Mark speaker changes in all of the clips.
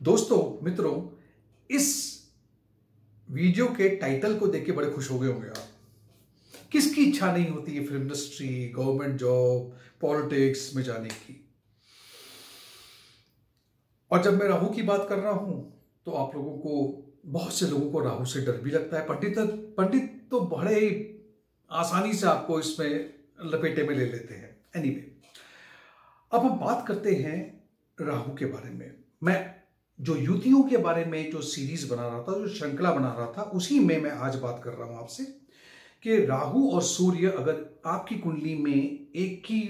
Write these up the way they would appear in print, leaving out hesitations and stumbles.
Speaker 1: दोस्तों, मित्रों, इस वीडियो के टाइटल को देख के बड़े खुश हो गए होंगे आप। किसकी इच्छा नहीं होती है film industry, government job, politics में जाने की। और जब मैं राहु की बात कर रहा हूं तो आप लोगों को, बहुत से लोगों को राहु से डर भी लगता है। पंडित तो बड़े आसानी से आपको इसमें लपेटे में ले लेते हैं। एनीवे, अब हम बात करते हैं राहु के बारे में। मैं जो युतियों के बारे में जो सीरीज बना रहा था, जो श्रृंखला बना रहा था, उसी में मैं आज बात कर रहा हूं आपसे कि राहु और सूर्य अगर आपकी कुंडली में एक ही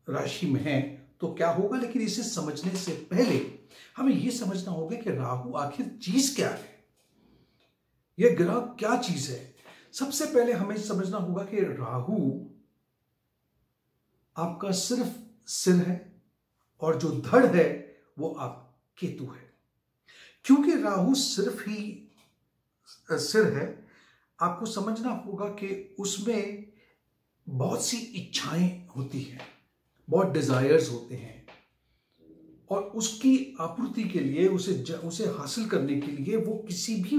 Speaker 1: राशि में है तो क्या होगा। लेकिन इसे समझने से पहले हमें यह समझना होगा कि राहु आखिर चीज क्या है, यह ग्रह क्या चीज है। सबसे पहले हमें समझना होगा कि राहु आपका सिर्फ सिर है और जो धड़ है वो आप केतु है। क्योंकि राहु सिर्फ ही सिर है, आपको समझना होगा कि उसमें बहुत सी इच्छाएं होती हैं, बहुत डिजायर्स होते हैं, और उसकी आपूर्ति के लिए, उसे हासिल करने के लिए वो किसी भी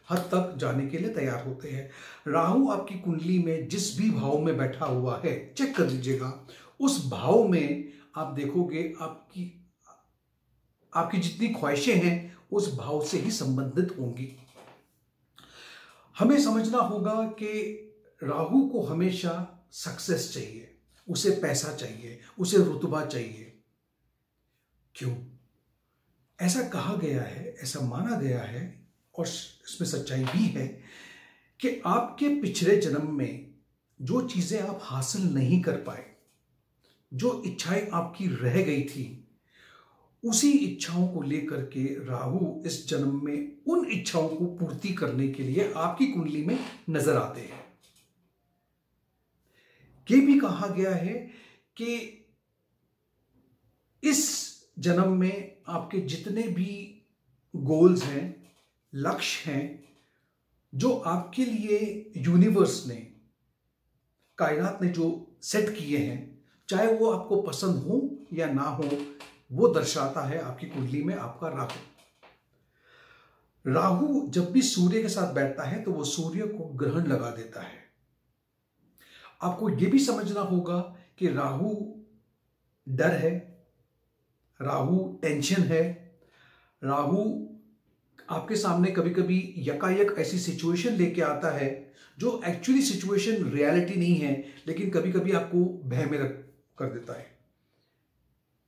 Speaker 1: हद तक जाने के लिए तैयार होते हैं। राहु आपकी कुंडली में जिस भी भाव में बैठा हुआ है, चेक कर लीजिएगा, उस भाव में आप देखोगे आपकी जितनी ख्वाहिशें हैं उस भाव से ही संबंधित होंगी। हमें समझना होगा कि राहु को हमेशा सक्सेस चाहिए, उसे पैसा चाहिए, उसे रुतबा चाहिए। क्यों? ऐसा कहा गया है, ऐसा माना गया है, और इसमें सच्चाई भी है कि आपके पिछले जन्म में जो चीजें आप हासिल नहीं कर पाए, जो इच्छाएं आपकी रह गई थी, उसी इच्छाओं को लेकर के राहु इस जन्म में उन इच्छाओं को पूर्ति करने के लिए आपकी कुंडली में नजर आते हैं। ये भी कहा गया है कि इस जन्म में आपके जितने भी गोल्स हैं, लक्ष्य हैं, जो आपके लिए यूनिवर्स ने, कायनात ने जो सेट किए हैं, चाहे वो आपको पसंद हो या ना हो, वो दर्शाता है आपकी कुंडली में आपका राहु। राहु जब भी सूर्य के साथ बैठता है तो वो सूर्य को ग्रहण लगा देता है। आपको यह भी समझना होगा कि राहु डर है, राहु टेंशन है, राहु आपके सामने कभी कभी यकायक ऐसी सिचुएशन लेके आता है जो एक्चुअली सिचुएशन रियलिटी नहीं है, लेकिन कभी कभी आपको भय में कर देता है।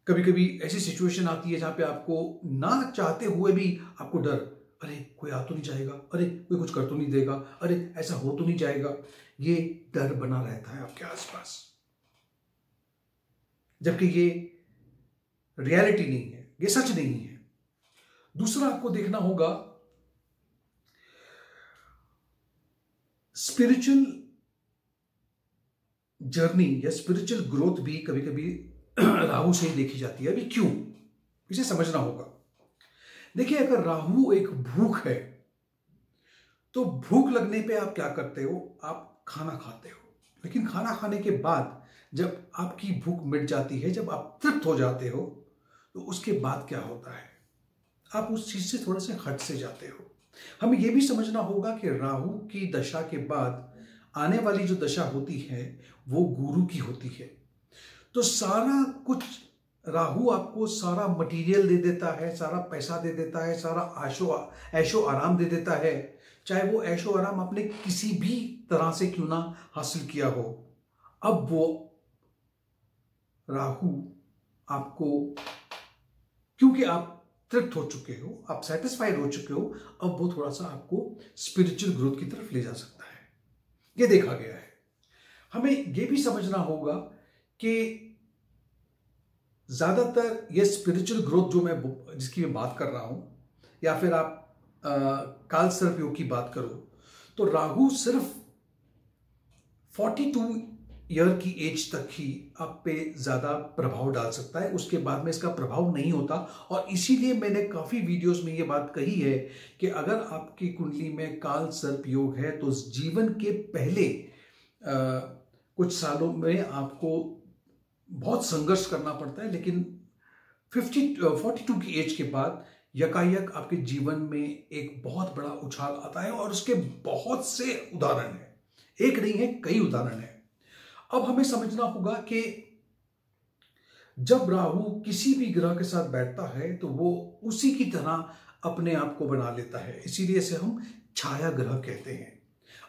Speaker 1: कभी कभी ऐसी सिचुएशन आती है जहां पे आपको ना चाहते हुए भी आपको डर, अरे कोई आ तो नहीं जाएगा, अरे कोई कुछ कर तो नहीं देगा, अरे ऐसा हो तो नहीं जाएगा। ये डर बना रहता है आपके आसपास, जबकि ये रियलिटी नहीं है, ये सच नहीं है। दूसरा आपको देखना होगा, स्पिरिचुअल जर्नी या स्पिरिचुअल ग्रोथ भी कभी कभी राहु से ही देखी जाती है। अभी क्यों, इसे समझना होगा। देखिए, अगर राहु एक भूख है तो भूख लगने पे आप क्या करते हो, आप खाना खाते हो। लेकिन खाना खाने के बाद जब आपकी भूख मिट जाती है, जब आप तृप्त हो जाते हो, तो उसके बाद क्या होता है, आप उस चीज से थोड़ा सा हट से जाते हो। हमें यह भी समझना होगा कि राहु की दशा के बाद आने वाली जो दशा होती है वो गुरु की होती है। तो सारा कुछ राहु आपको सारा मटेरियल दे देता है, सारा पैसा दे देता है, सारा ऐशो आराम दे देता है, चाहे वो ऐशो आराम आपने किसी भी तरह से क्यों ना हासिल किया हो। अब वो राहु आपको, क्योंकि आप तृप्त हो चुके हो, आप सेटिस्फाइड हो चुके हो, अब वो थोड़ा सा आपको स्पिरिचुअल ग्रोथ की तरफ ले जा सकता है। ये देखा गया है। हमें यह भी समझना होगा कि ज्यादातर ये स्पिरिचुअल ग्रोथ जिसकी मैं बात कर रहा हूं, या फिर आप काल सर्प योग की बात करो, तो राहु सिर्फ 42 ईयर की एज तक ही आप पे ज्यादा प्रभाव डाल सकता है, उसके बाद में इसका प्रभाव नहीं होता। और इसीलिए मैंने काफी वीडियोस में ये बात कही है कि अगर आपकी कुंडली में काल सर्प योग है तो जीवन के पहले कुछ सालों में आपको बहुत संघर्ष करना पड़ता है, लेकिन 42 की एज के बाद यकायक आपके जीवन में एक बहुत बड़ा उछाल आता है और उसके बहुत से उदाहरण हैं, एक नहीं है, कई उदाहरण हैं। अब हमें समझना होगा कि जब राहु किसी भी ग्रह के साथ बैठता है तो वो उसी की तरह अपने आप को बना लेता है, इसीलिए इसे हम छाया ग्रह कहते हैं।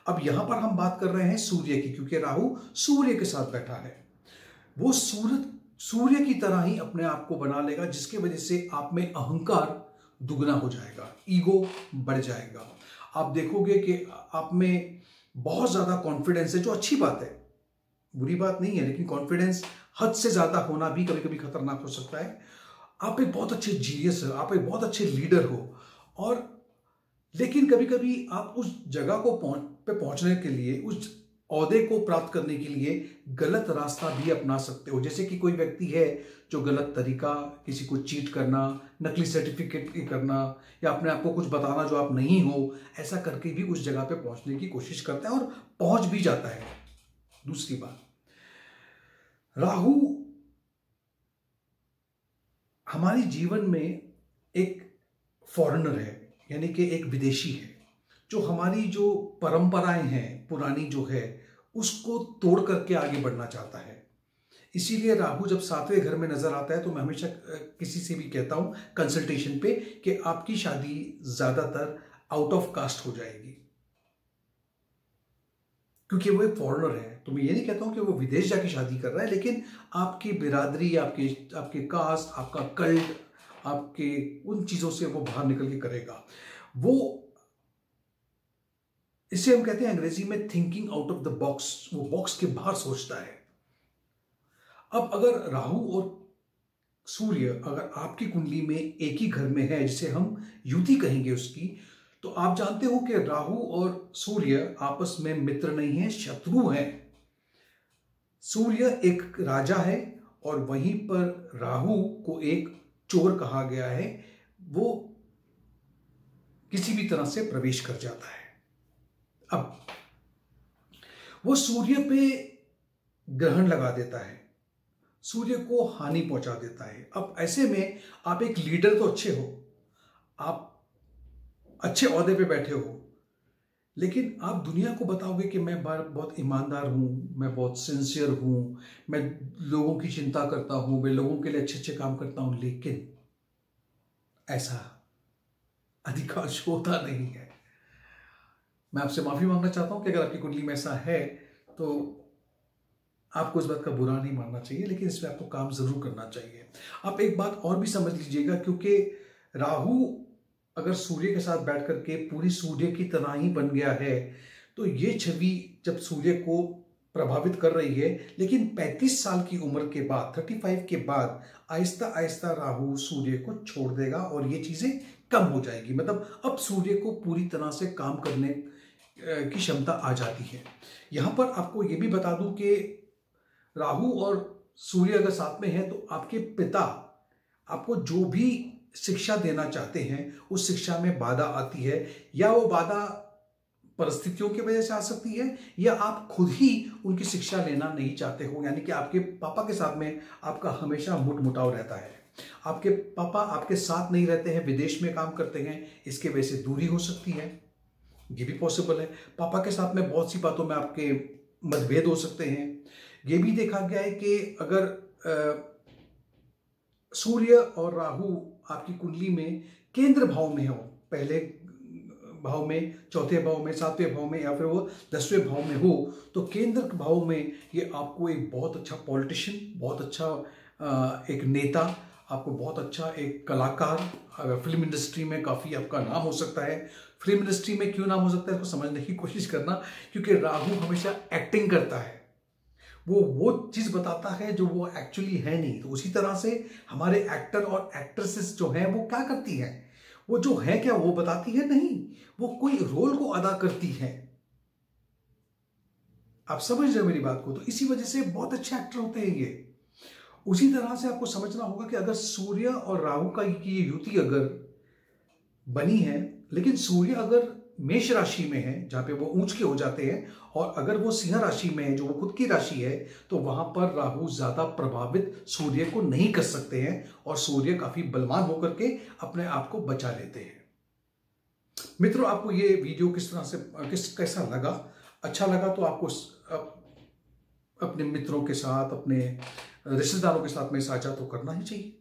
Speaker 1: अब यहां पर हम बात कर रहे हैं सूर्य की, क्योंकि राहु सूर्य के साथ बैठा है। वो सूर्य की तरह ही अपने आप को बना लेगा, जिसकी वजह से आप में अहंकार दुगना हो जाएगा, ईगो बढ़ जाएगा। आप देखोगे कि आप में बहुत ज्यादा कॉन्फिडेंस है, जो अच्छी बात है, बुरी बात नहीं है, लेकिन कॉन्फिडेंस हद से ज्यादा होना भी कभी कभी खतरनाक हो सकता है। आप एक बहुत अच्छे जीनियस हो, आप एक बहुत अच्छे लीडर हो, और लेकिन कभी कभी आप उस जगह को पहुंचने के लिए, उस ओहदे को प्राप्त करने के लिए गलत रास्ता भी अपना सकते हो। जैसे कि कोई व्यक्ति है जो गलत तरीका, किसी को चीट करना, नकली सर्टिफिकेट करना, या अपने आप को कुछ बताना जो आप नहीं हो, ऐसा करके भी उस जगह पे पहुंचने की कोशिश करता है और पहुंच भी जाता है। दूसरी बात, राहु हमारे जीवन में एक फॉरेनर है, यानी कि एक विदेशी है, जो हमारी जो परंपराएं हैं पुरानी जो है उसको तोड़ करके आगे बढ़ना चाहता है। इसीलिए राहु जब 7वें घर में नजर आता है तो मैं हमेशा किसी से भी कहता हूं कंसल्टेशन पे कि आपकी शादी ज्यादातर आउट ऑफ कास्ट हो जाएगी, क्योंकि वो एक फॉरेनर है। तो मैं ये नहीं कहता हूं कि वो विदेश जाके शादी कर रहा है, लेकिन आपकी बिरादरी, आपके कास्ट, आपका कल्ट, आपके उन चीजों से वो बाहर निकल के करेगा। वो, इसे हम कहते हैं अंग्रेजी में thinking out of the box, वो बॉक्स के बाहर सोचता है। अब अगर राहु और सूर्य अगर आपकी कुंडली में एक ही घर में है, जिसे हम युति कहेंगे उसकी, तो आप जानते हो कि राहु और सूर्य आपस में मित्र नहीं है, शत्रु हैं। सूर्य एक राजा है और वहीं पर राहु को एक चोर कहा गया है, वो किसी भी तरह से प्रवेश कर जाता है। अब वो सूर्य पे ग्रहण लगा देता है, सूर्य को हानि पहुंचा देता है। अब ऐसे में आप एक लीडर तो अच्छे हो, आप अच्छे ओहदे पे बैठे हो, लेकिन आप दुनिया को बताओगे कि मैं बहुत ईमानदार हूं, मैं बहुत सिंसियर हूं, मैं लोगों की चिंता करता हूं, मैं लोगों के लिए अच्छे अच्छे काम करता हूं, लेकिन ऐसा अधिकांश होता नहीं है। मैं आपसे माफी मांगना चाहता हूं कि अगर आपकी कुंडली में ऐसा है तो आपको इस बात का बुरा नहीं मानना चाहिए, लेकिन इसमें आपको काम जरूर करना चाहिए। आप एक बात और भी समझ लीजिएगा, क्योंकि राहु अगर सूर्य के साथ बैठ करके पूरी सूर्य की तरह ही बन गया है, तो ये छवि जब सूर्य को प्रभावित कर रही है, लेकिन 35 साल की उम्र के बाद, 35 के बाद आहिस्ता आहिस्ता राहु सूर्य को छोड़ देगा और ये चीजें कम हो जाएगी। मतलब अब सूर्य को पूरी तरह से काम करने की क्षमता आ जाती है। यहां पर आपको ये भी बता दूं कि राहु और सूर्य अगर साथ में है तो आपके पिता आपको जो भी शिक्षा देना चाहते हैं उस शिक्षा में बाधा आती है, या वो बाधा परिस्थितियों की वजह से आ सकती है, या आप खुद ही उनकी शिक्षा लेना नहीं चाहते हो, यानी कि आपके पापा के साथ में आपका हमेशा मुठमुटाव रहता है। आपके पापा आपके साथ नहीं रहते हैं, विदेश में काम करते हैं, इसके वजह से दूरी हो सकती है, ये भी पॉसिबल है। पापा के साथ में बहुत सी बातों में आपके मतभेद हो सकते हैं। ये भी देखा गया है कि अगर सूर्य और राहु आपकी कुंडली में केंद्र भाव में हो, पहले भाव में, चौथे भाव में, 7वें भाव में, या फिर वो 10वें भाव में हो, तो केंद्र भाव में ये आपको एक बहुत अच्छा पॉलिटिशियन, बहुत अच्छा एक नेता, आपको बहुत अच्छा एक कलाकार, फिल्म इंडस्ट्री में काफ़ी आपका नाम हो सकता है। फिल्म इंडस्ट्री में क्यों नाम हो सकता है इसको समझने की कोशिश करना, क्योंकि राहु हमेशा एक्टिंग करता है, वो चीज बताता है जो वो एक्चुअली है नहीं। तो उसी तरह से हमारे एक्टर और एक्ट्रेसेस जो हैं वो क्या करती हैं, वो जो है क्या वो बताती है नहीं, वो कोई रोल को अदा करती है। आप समझ रहे हो मेरी बात को? तो इसी वजह से बहुत अच्छे एक्टर होते हैं ये। उसी तरह से आपको समझना होगा कि अगर सूर्य और राहु की युति अगर बनी है, लेकिन सूर्य अगर मेष राशि में है जहां पे वो ऊंच के हो जाते हैं, और अगर वो सिंह राशि में है जो वो खुद की राशि है, तो वहां पर राहु ज्यादा प्रभावित सूर्य को नहीं कर सकते हैं और सूर्य काफी बलवान होकर के अपने आप को बचा लेते हैं। मित्रों, आपको ये वीडियो किस तरह से कैसा लगा? अच्छा लगा तो आपको अपने मित्रों के साथ, अपने रिश्तेदारों के साथ में साझा तो करना ही चाहिए,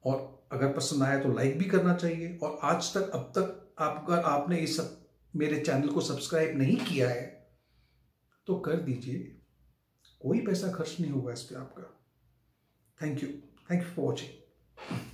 Speaker 1: और अगर पसंद आया तो लाइक भी करना चाहिए। और आज तक अब तक अगर आपने इस मेरे चैनल को सब्सक्राइब नहीं किया है तो कर दीजिए, कोई पैसा खर्च नहीं होगा इस पे आपका। Thank you for watching.